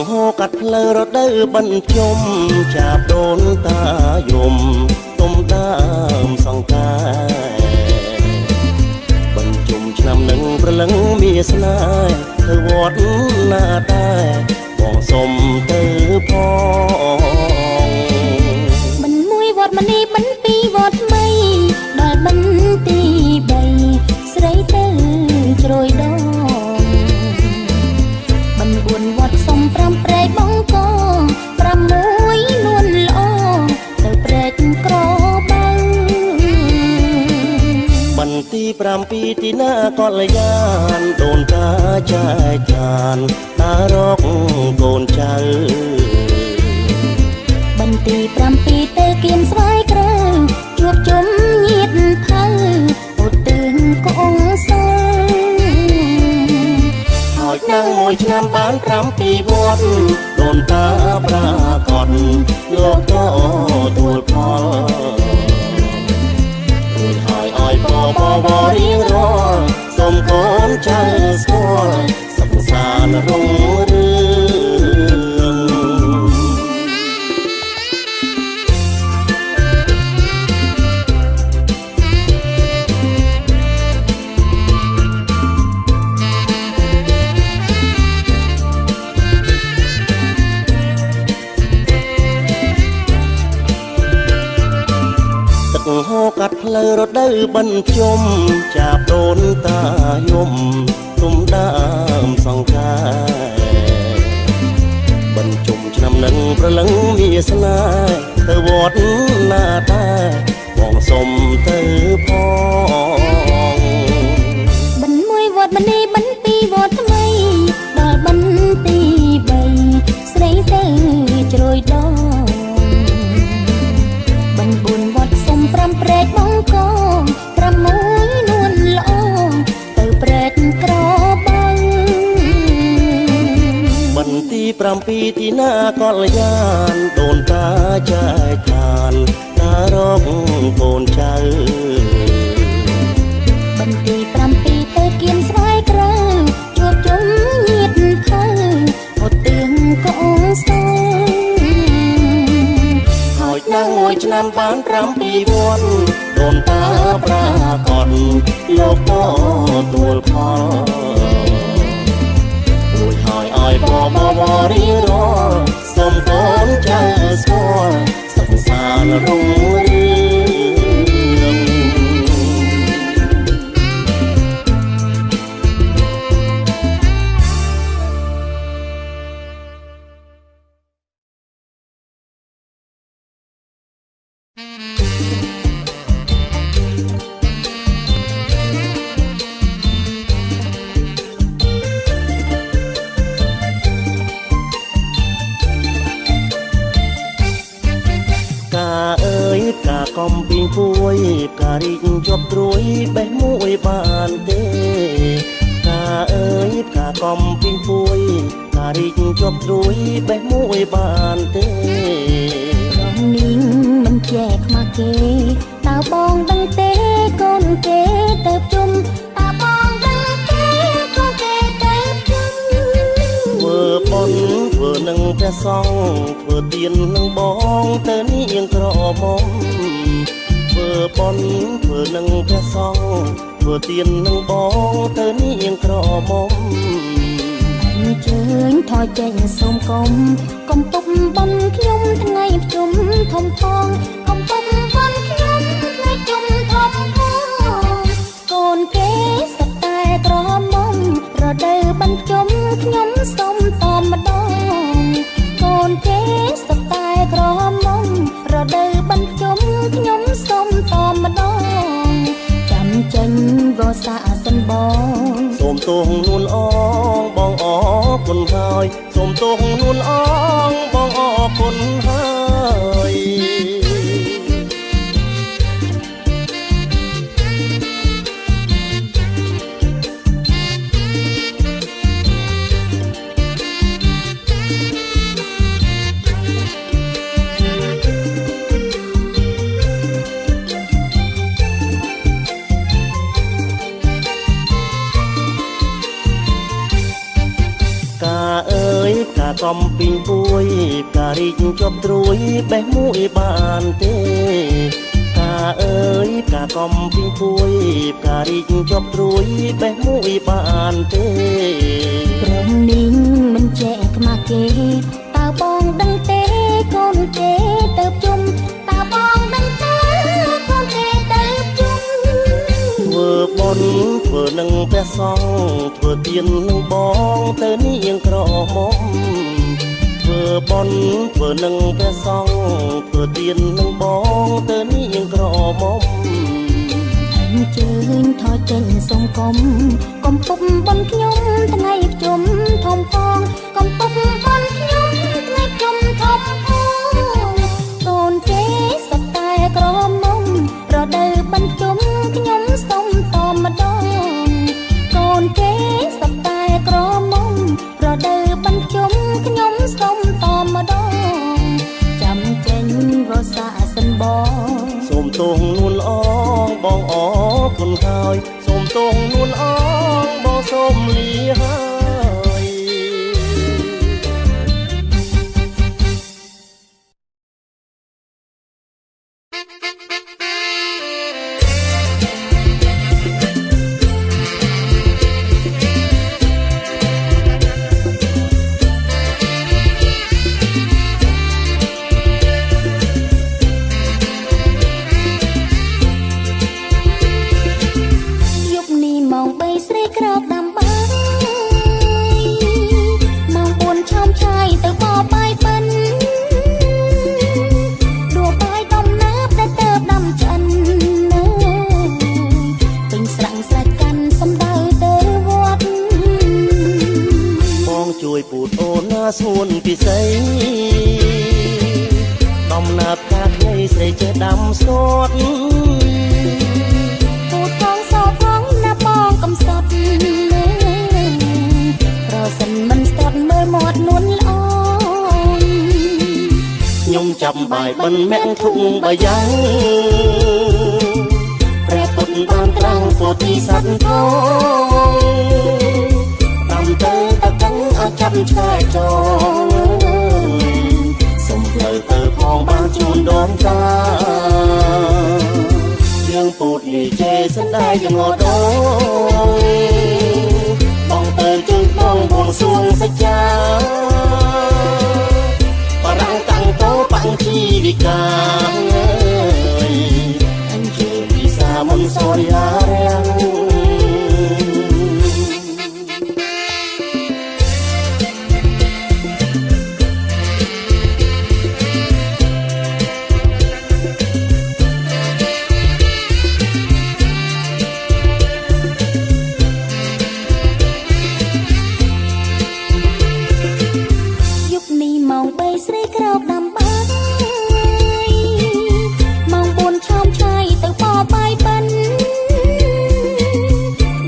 ហូកាត់ផ្លូវរដូវបញ្ជុំចាប់ដូនតាយំទុំដើមសង្ការបញ្ជុំឆ្នាំនឹងប្រលឹងមានស្នេហ៍ទៅវត្តណាដែរបងសុំទៅផងមិនមួយវត្តមនីមិនពីរវត្តថ្មីដល់បន្ទី3ស្រីទៅជ្រោយដងមិន4វត្តសុំ5ព្រែកបងក6នួនល្អទៅព្រែកក្របៅបន្ទី7ទីណាកលយានដូនតាចែកចានតារកកូនចៅបន្ទី7ទៅគៀនស្វាយក្រៅជួបជុំញាតថៅឧទ្ទិសកូនសើហើយនឹងមួយឆ្នាំបាន7វត្តដូនតាប្រាកដលោកក៏ទួលផលរួចហើយឲ្យបរៀងរាល់សូមកូនចៅស្គាល់សុខសាន្តរុងរឿងហូកាត់ផ្លូវរដូវបញ្ជុំចាប់ដូនតាយំទុំដើមសង្ការបញ្ជុំឆ្នាំនឹងប្រលឹងមានស្នេហ៍ទៅវត្តណាដែរបងសុំទៅផងមិនមួយវត្តមនីមិនពីរវត្តថ្មីដល់បន្ទី3ស្រីទៅជ្រោយដង4វត្តសុំ5ព្រែកបងក6នួនល្អទៅព្រែកក្របៅបន្ទី7ទីណាកលយានដូនតាចែកខានតារកកូនចៅបន្ទី7ទៅគៀនស្វាយក្រៅជួបជុំញាតថៅឧទ្ទិសកូនសើហើយនឹងមួយឆ្នាំបាន7វត្តដូនតាប្រាកដលោកក៏ទួលផលរួចហើយឲ្យបរៀងរាល់សូមកូនចៅស្គាល់សុខសាន្តរុងរឿងកំពីងពួយការីកជាប់ត្រួយបេះមួយបានទេកាអើយកាកំពីងពួយការីកជាប់ត្រួយបេះមួយបានទេរងនាងមិនចែកខ្មាស់គេតើបងដឹងទេកូនគេទៅជុំតើបងដឹងទេកូនគេទៅជុំធ្វើបុណ្យធ្វើនឹងព្រះសង្ឃធ្វើទាននឹងបងទៅនាងក្រមុំធ្វើបុណ្យធ្វើនឹងព្រះសង្ឃធ្វើទាននឹងបងទៅនាងក្រមុំអញ្ជើញថយចេញសូមកុំទុកបុណ្យខ្ញុំថ្ងៃជុំធំផងកុំទុកបុណ្យខ្ញុំថ្ងៃជុំធំផងកូនគេសុទ្ធតែក្រមុំរដូវបញ្ជុំខ្ញុំសូមតម្ដងកូនគេសុទ្ធតែក្រមុំរដូវបញ្ជុំខ្ញុំសូមតម្ដងចាំចេញវស្សាសិនបងសូមទោសនួនអងបងអរគុណហើយសូមទោសនួនអងបងអរគុណហើយ កំពីងពួយផ្ការីកជាប់ត្រួយបេះមួយបានទេផ្កាអើយផ្កាកំពីងពួយផ្ការីកជាប់ត្រួយបេះមួយបានទេព្រមនេះមិនចែកខ្មាស់គេតើបងដឹងទេកូនគេទៅជុំតើបងដឹងទេកូនគេទៅជុំធ្វើបុណ្យធ្វើនឹងព្រះសង្ឃធ្វើទាននឹងបងទៅនាងក្រមុំធ្វើបុណ្យធ្វើនឹងព្រះសង្ឃធ្វើទាននឹងបងទៅនាងក្រមុំអញ្ជើញថយចេញសុំកុំពុកបនខ្ញុំថ្ងៃជុំធំផងកុំពុកបនខ្ញុំថ្ងៃជុំធំផងកូនគេសត្វតែក្រមុំរដូវបញ្ជុំខ្ញុំសុំតម្ដងកូនគេសត្វតែក្រមុំរដូវបញ្ជុំខ្ញុំសុំតម្ដងចាំចេញរសាសិនបងសូមទោសនួនអងបងអរគុណហើយសូមទោសនួនអងបងសូមលាហើយស្រីក្រោកដាំបាយម៉ោង4ឆោមឆាយទៅបបបាយប៉ិនដួបាយដំណាបដែលទៅដាំឆ្អិនពេញស្រាំងស្រេចកាន់សំដៅទៅវត្តបងជួយពូតអូនណាស្ងួនពិសីដំណាបកាត់នៃស្រីចេះដាំស្ទាត់ពូតផងសោផងណាបងកំសត់ប្រសិនមិនស្ទាត់មើលមាត់នួនល្អខ្ញុំចាប់បាយបិណ្ឌមាក់ធុងបាយ៉ាងព្រះពុទ្ធបានត្រាំងពោធិសត្វផងតាមទៅតកឹងអាចចាប់ឆ្កែចងសុំផ្លូវទៅផងបានជូនដូនតាយើងពូតនិយាយសិនដែរយ៉ាងងដងបងទៅជើងបងបងសួងសច្ចាបារាំងតាំងតោបាំងជីវិកាអញ្ជើញពិសាមុនសូរិយារាំងស្រីក្រោកដាំបាយម៉ោង4ឆោមឆាយទៅបបបាយប៉ិន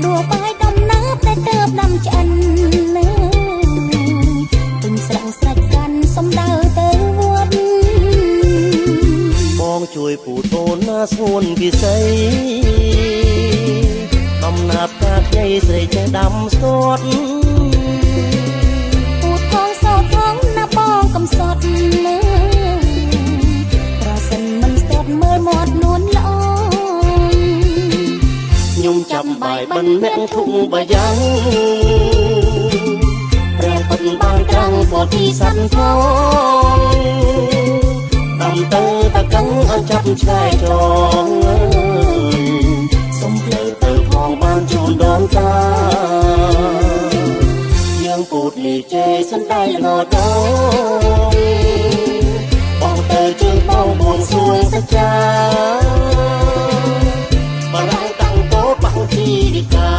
ដួបាយដំណាបដែលទៅដាំឆ្អិនពេញស្រាំងស្រេចកាន់សំដៅទៅវត្តបងជួយពូតអូនណាស្ងួនពិសីដំណាបកាត់នៃស្រីចេះដាំស្ទាត់ពូតផងសោផងណាបងកំសត់ប្រសិនមិនស្ទាត់មើលមាត់នួនល្អខ្ញុំចាប់បាយបិណ្ឌមាក់ធុងបាយ៉ាងព្រះពុទ្ធបានត្រាំងពោធិសត្វផងតាមទៅតកឹងឲ្យចាប់ឆ្កែចងសុំផ្លូវទៅផងបានជូនដូនតាយើងពូតនិយាយសិនដែរងដងបងទៅជើងបងបួងសួងសច្ចាបារាំងតាំងតោបាំងជីវិកា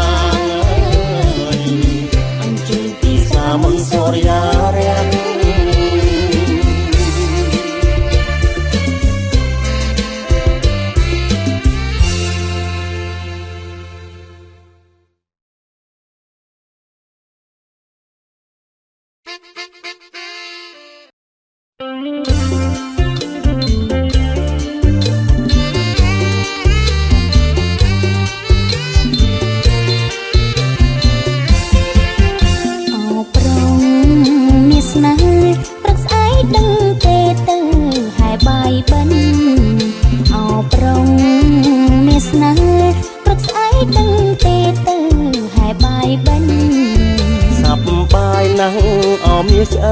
អញ្ជើញពិសាមុនសូរិយារាំង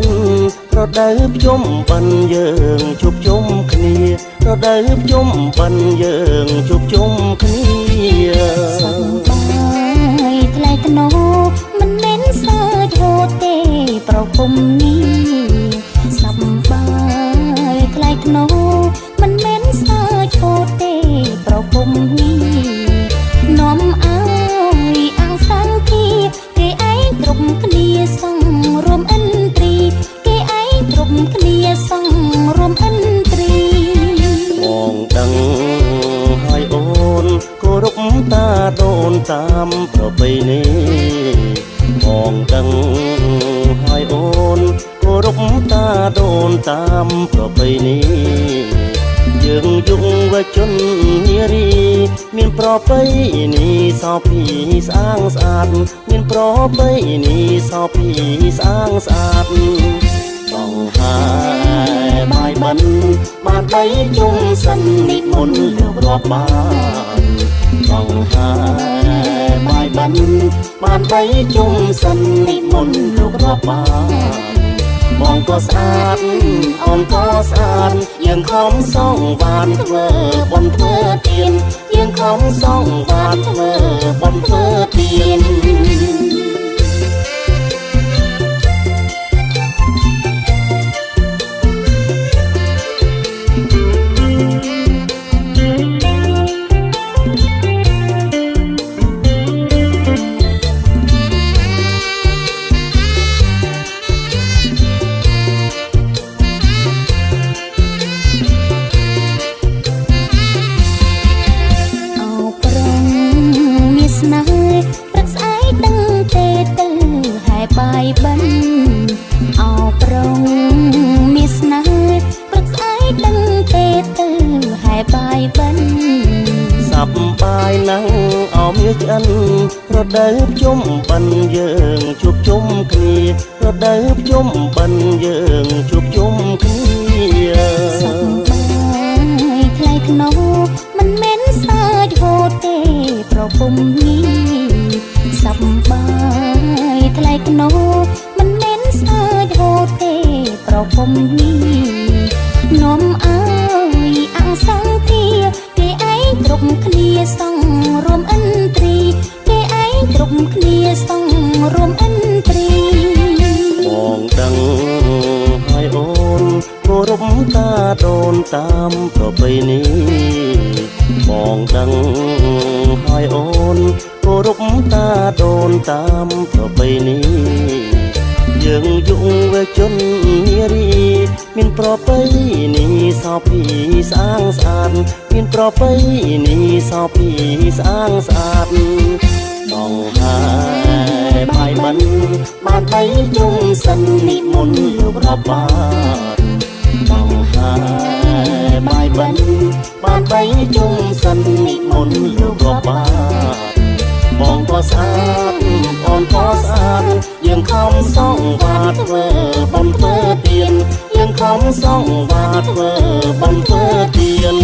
នរដូវភ្ជុំបិណ្ឌយើងជួបជុំគ្នារដូវភ្ជុំបិណ្ឌយើងជួបជុំគ្នាសប្បាយថ្លៃថ្នូរមិនមែនសើចហូរទេប្រពំនេះសប្បាយថ្លៃថ្នូរមិនមែនសើចហូរទេប្រពំនេះនាំឲ្យអាំងសាំងទីគេឯងគ្រប់គ្នាសង់រួមឥន្ទ្រីគេឯងគ្រប់គ្នាសង់រួមឥន្ទ្រីបងដឹងហើយអូនគោរពតាដូនតាមប្រពៃណីបងដឹងហើយអូនគោរពតាដូនតាមប្រពៃណីយើងយុវជននារីមានប្រពៃណីសោភីស្អាងស្អាតមានប្រពៃណីសោភីស្អាងស្អាតបងហើយបាយបិណ្ឌបានបីជុំសិននិមន្តលោករាប់បានបងហើយបាយបិណ្ឌបានបីជុំសិននិមន្តលោករាប់បានបងក៏ស្អាតអូនក៏ស្អាតយើងខំសងបានធ្វើបុណ្យធ្វើទានយើងខំសងបានធ្វើបុណ្យធ្វើទានបាយបិណ្ឌអោប្រងមានស្នេហ៍ព្រឹកស្អែកដឹងទេទៅហើយបាយបិណ្ឌសប្បាយណាស់អោមាសឆ្អិនរដូវភ្ជុំបិណ្ឌយើងជួបជុំគ្នារដូវភ្ជុំបិណ្ឌយើងជួបជុំគ្នាសប្បាយថ្លៃថ្នូរមិនមែនសើចហូរទេប្រពំនេះសប្បាយថ្លៃថ្នូរមិនមែនសើចហូរទេប្រពំនេះនាំឲ្យអាំងសាំងទីគេឯងគ្រប់គ្នាសង់រួមឥន្ទ្រីគេឯងគ្រប់គ្នាសង់រួមឥន្ទ្រីបងដឹងហើយអូនគោរពតាដូនតាមប្រពៃណីបងដឹងហើយអូនគោរពតាដូនតាមប្រពៃណីយើងយុវជននារីមានប្រពៃណីសោភីស្អាងស្អាតមានប្រពៃណីសោភីស្អាងស្អាតបងហើយបាយបិណ្ឌបានបីជុំសិននិមន្តលោករាប់បានបងហើយបាយបិណ្ឌបានបីជុំសិននិមន្តលោករាប់បានបងក៏ស្អាតអូនក៏ស្អាតយើងខំសងវាធ្វើបុណ្យធ្វើទានយើងខំសងវាធ្វើបុណ្យធ្វើទាន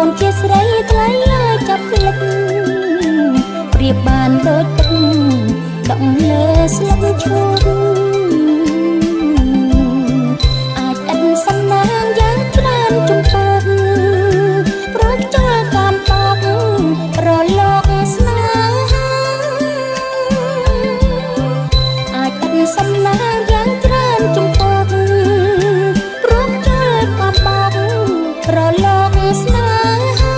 នជាស្រីថ្លៃចាប់លឹកប្រៀបបានដូចទឹកដក់លើស្លឹកឈូកអាចអិនសំណាងយ៉ាងច្រើនជំពើព្រោះចោលតាមតបរលកស្នេហាអាចអិនសំណាងយ៉ាងច្រើនជំពើព្រោះចោលតាមតបរលកស្នេហា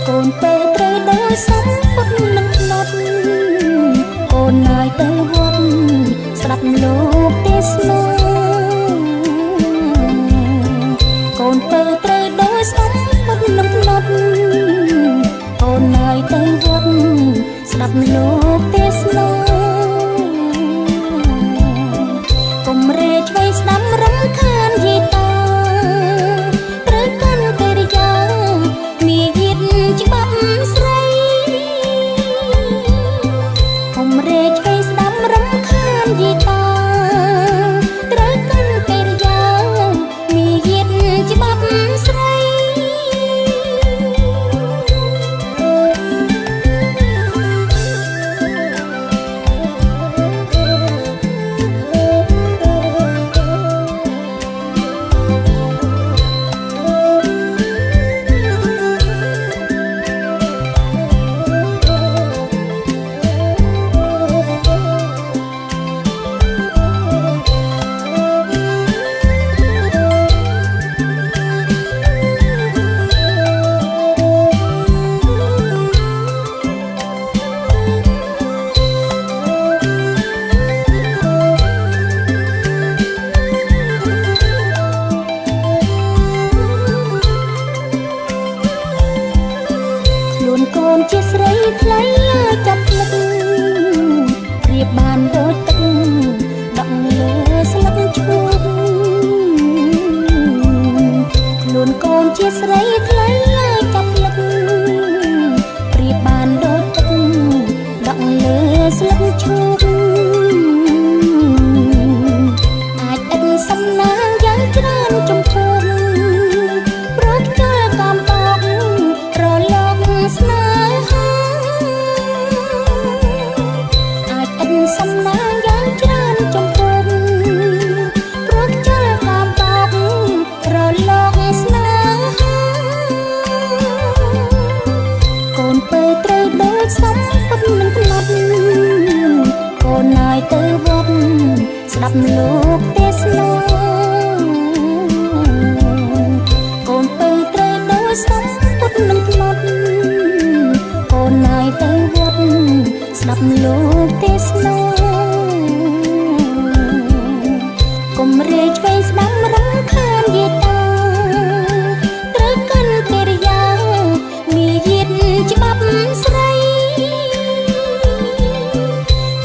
កូនពើត្រូវដោយសំពុតនឹងផ្នត់កូនណាយទៅវត្តស្ដាប់លោកទេសនាកូនពើត្រូវដោយសំពុតនឹងផ្នត់កូនណាយទៅវត្តស្ដាប់លោកទេសនាកុំរេឆ្វេងស្ដាំរំខានយីតាត្រូវកាន់កិរិយាមាយាទច្បាប់ស្រីកុំរេឆ្វេងស្ដាំរំខានយីតាត្រូវកាន់កិរិយាមាយាទច្បាប់ស្រី ជាស្រីថ្លៃចាប់លឹកប្រៀបបានដូចទឹកដក់លើស្លឹកឈូកខ្លួនកូនជាស្រីថ្លៃចាប់លឹកប្រៀបបានដូចទឹកដក់លើស្លឹកឈូកអាចអិនសំណាងយ៉ាងច្រើនចំពោះព្រោះចោលកំបោករលកស្នេហាអាចអិនសំណាងយ៉ាងច្រើនចំពោះព្រោះចោលកំបោករលកស្នេហាកូនពើត្រូវដូចសំពុតនឹងផ្នត់កូនណាយទៅវត្តស្ដាប់លោកទេសនាកូនពើត្រូវដោយសំពុតនឹងផ្នត់កូនណាយទៅវត្តស្ដាប់លោកទេសនាកុំរេឆ្វេងស្ដាំរំខានយេតាត្រូវកាន់កិរិយាមាយាទច្បាប់ស្រី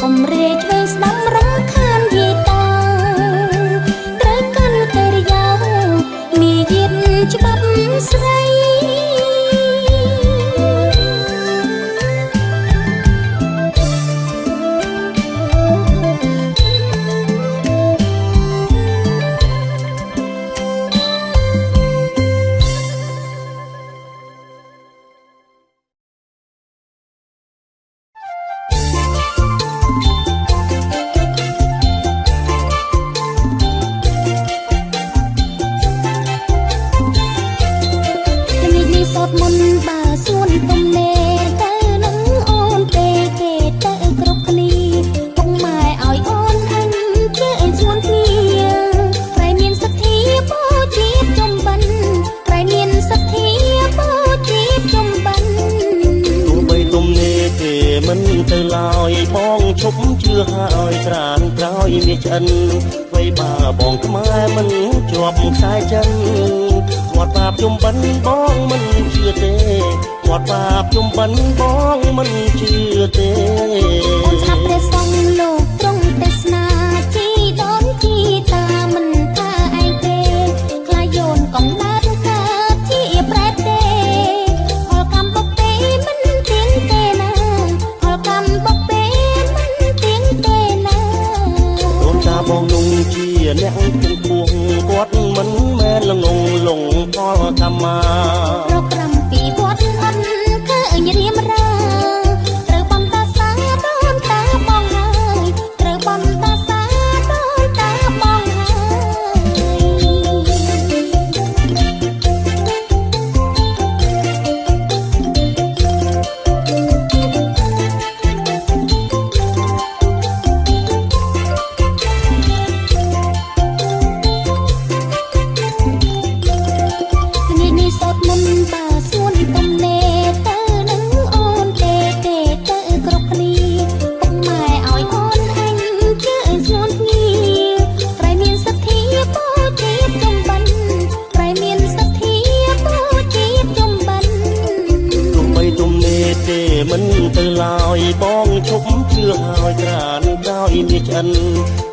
កុំរេឆ្វេងស្ដាំរំខានយេតាត្រូវកាន់កិរិយាមាយាទច្បាប់ស្រី មិនទៅឡើយបងឈប់ជឿហើយត្រានក្រោយមាសឆ្អិនអ្វីបាបងខ្មែរមិនជាប់ខ្សែចិនគាត់បាបជុំបិណ្ឌបងមិនជឿទេគាត់បាបជុំបិណ្ឌបងមិនជឿទេអូនស្ដាប់ព្រះសង្ឃលោកទ្រង់ទេសនាជីដូនជីតាមិនថាឯងទេខ្លាយយោនកងដាតកើតជាប្រែតទេផលកម្មបុកទេមិនទៀងទេណាផលកម្មបុកទេមិនទៀងទេណាអូនតាបងនោះជាអ្នកទាំងពួងគាត់មិនមែនល្ងងលងផ ផលកម្មមារកប្រាំពីវត្តអិនឃើញរៀមរាត្រូវបំតាសាដូនតាបងហើយត្រូវបំតាសាដូនតាបងហើយមិនទៅឡើយបងឈប់ជឿហើយក្រានដោយមាសឆ្អិន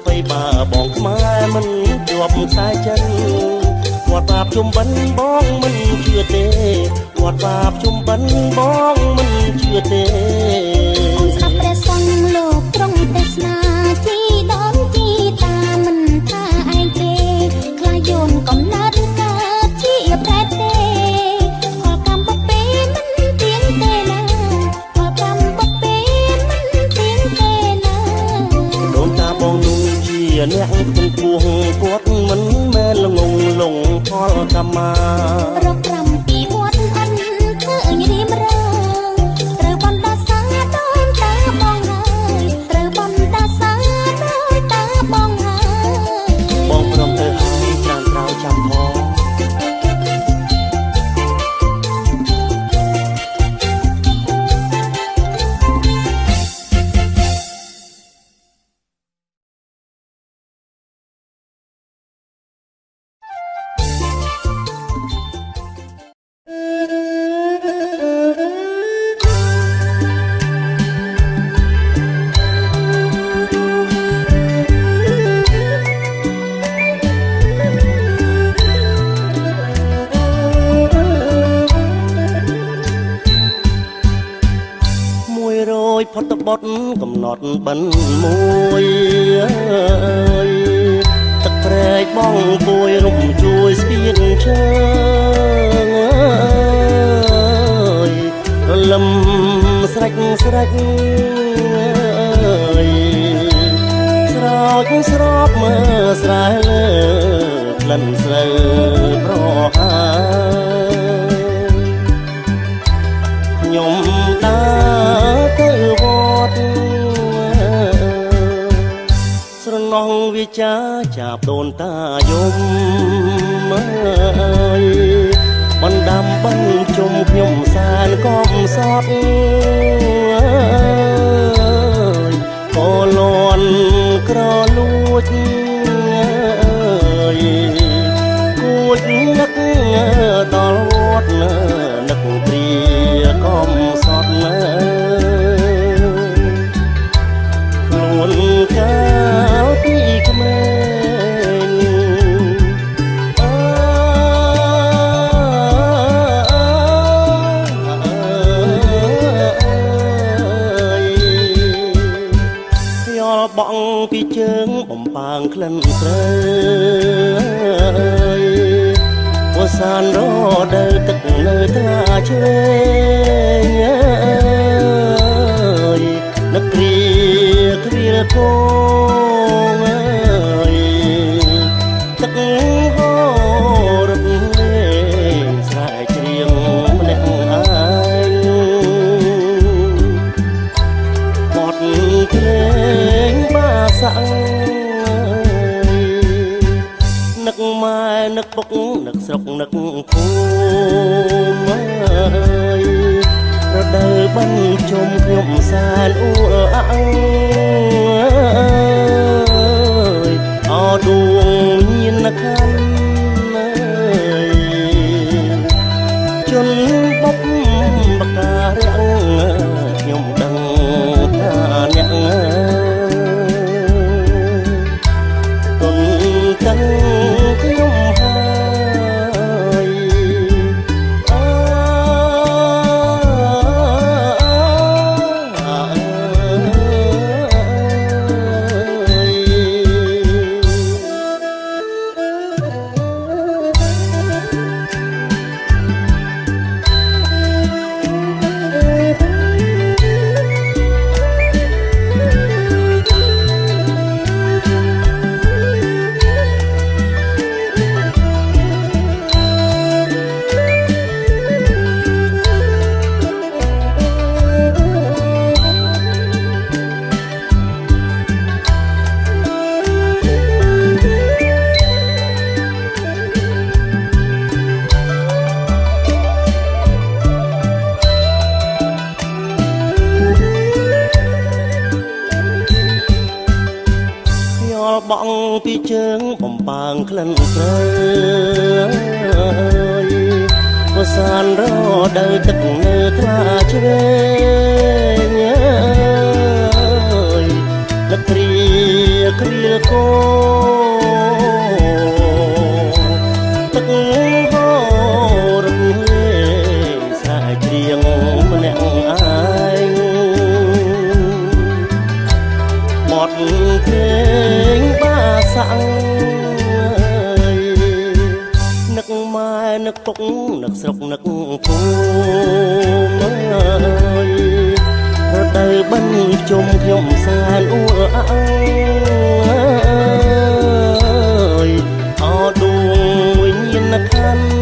បីបាបងខ្មែរមិនជាប់ខ្សែចិនគាត់បាបជុំបិណ្ឌបងមិនជឿទេគាត់បាបជុំបិណ្ឌបងមិនជឿទេស្ដាប់ព្រះសង្ឃលោកទ្រង់ទេសនាជីដូនជីតាមិនថាឯងទេខ្លាយនកំណត់កើតជាប្រែទេផលកម្មបពេមិនទៀងទេណាបងនោះជាអ្នកក្នុងពោះគាត់មិនមែនល្ងងលងផលកម្មមារកប្រាំពីវត្តអិនឃើញរៀមរាត្រូវបំតាសាដូនតាបងហើយត្រូវបំតាសាដូនតាបងហើយបងព្រមទៅហើយច្រានក្រោយចាំផងផុតបត់កំណត់បិណ្ឌមួយទឹកព្រែកបងពួយរំជួយស្ពានឈើរលឹមស្រេចស្រេចស្រោចស្រោបមើលស្រែលើក្លិនស្រូវប្រហើខ្ញុំដើរទៅវត្តស្រណោះវិចាចាប់ដូនតាយំបណ្ដាំបញ្ជុំខ្ញុំសានកំសត់ក៏លន់ក្រលួចគួចនឹកដល់វត្តនឹកព្រាកំសត់ខ្លួនកាលពីក្មេងខ្យល់បក់ពីជើងបំបាងក្លិនស្រើយវសានរដើរទឹកនៅថ្លាឆ្វេងនឹកគ្រាគ្រាគងទឹកហូររត់លេងស្រែច្រៀងម្នាក់ឯងបត់ភ្លេងបាសាំងនឹកម៉ែនឹកពុកនឹកស្រុកនឹកភូមិរដូវបញ្ជុំខ្ញុំសានអ៊ូអើយអដួងញៀនខាន់ជន់បុកបការាំងខ្ញុំដឹងថាអ្នកទុនទាំងខ្ញុំហើយ ប៉ាងក្លិនស្រើយវសានរដើទឹកនៅថ្លាជ្រេងនឹកគ្រាគ្រាកោទឹកហូររំលេងស្រែច្រៀងម្នាក់ឯងបត់เพลงบ้าสั่งនឹកម៉ែនឹកពុកនឹកស្រុកនឹកភូមិរដូវបិណ្ឌជុំខ្ញុំសែនអួរអើយអោដួងវិញ្ញាណក្ខន្ធ